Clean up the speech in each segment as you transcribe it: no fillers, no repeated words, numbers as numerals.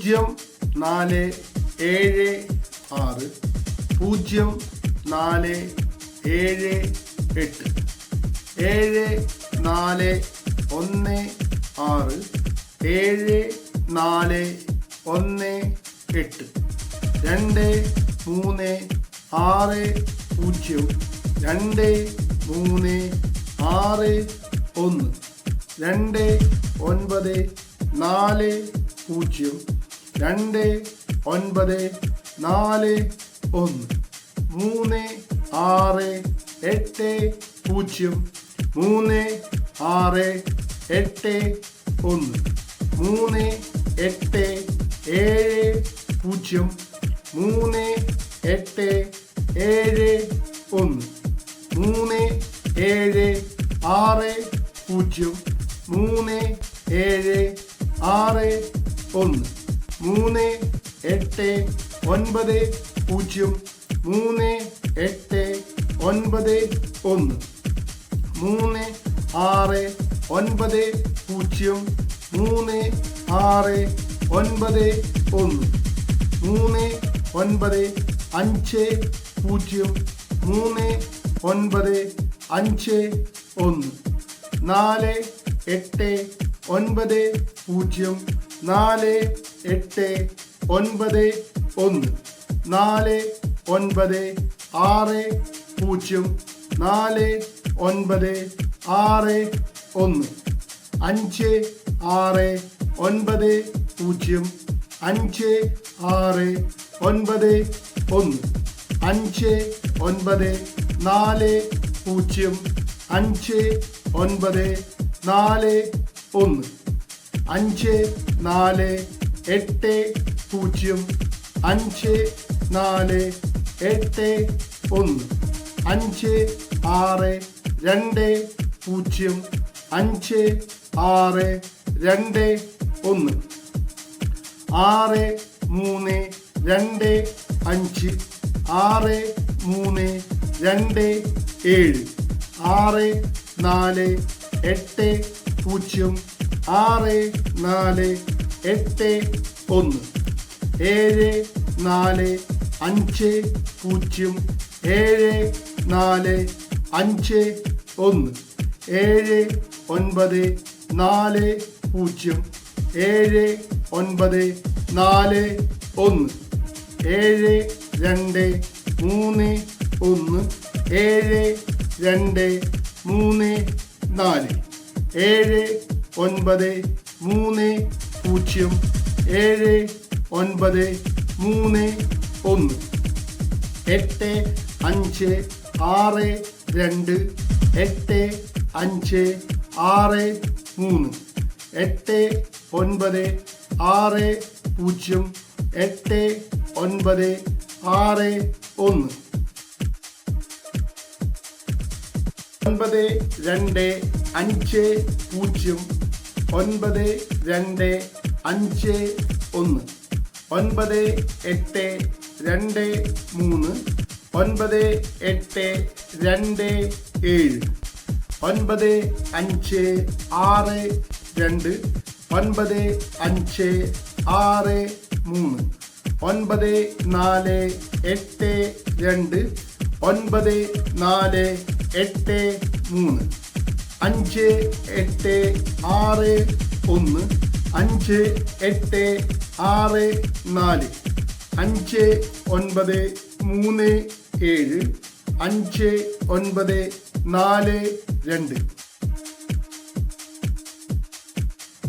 0476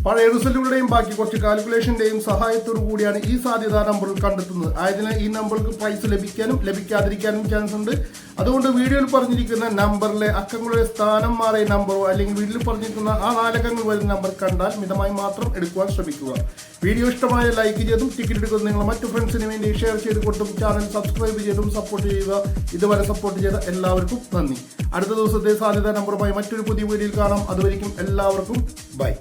പഴയ റിസൾട്ടുകളുടെയും ബാക്കി കുറച്ച് കാൽക്കുലേഷന്റെയും സഹായത്തോടു കൂടിയാണ് ഈ സാധ്യതാ നമ്പറിൽ കണ്ടെത്തുന്നത്. ആയതിനാൽ ഈ നമ്പർക്ക് പ്രൈസ് ലഭിക്കാനും ലഭിക്കാതിരിക്കാനും ചാൻസ് ഉണ്ട്. അതുകൊണ്ട് വീഡിയോയിൽ പറഞ്ഞിരിക്കുന്ന നമ്പറിലെ അക്കങ്ങളുടെ സ്ഥാനം മാറിയ നമ്പറോ അല്ലെങ്കിൽ വീഡിയോയിൽ പറഞ്ഞിരിക്കുന്ന ആ 4 അക്കങ്ങൾ വരുന്ന നമ്പർ കണ്ടാൽ മിതമായി മാത്രം എടുക്കുവാൻ ശ്രമിക്കുക. വീഡിയോ ഇഷ്ടമായ ലൈക്ക് ചെയ്തും ടിക്കറ്റ് എടുക്കുന്ന നിങ്ങൾ മറ്റു ഫ്രണ്ട്സിന് വേണ്ടി ഷെയർ ചെയ്ത് കൊണ്ടും ചാനൽ സബ്സ്ക്രൈബ് ചെയ്തും സപ്പോർട്ട് ചെയ്യുക. ഇതുവരെ സപ്പോർട്ട് ചെയ്ത എല്ലാവർക്കും നന്ദി. അടുത്ത ദിവസത്തെ സാധ്യതാ നമ്പറുമായി മറ്റൊരു പുതിയ വീഡിയോയിൽ കാണാം. അതുവരെയും എല്ലാവർക്കും ബൈ.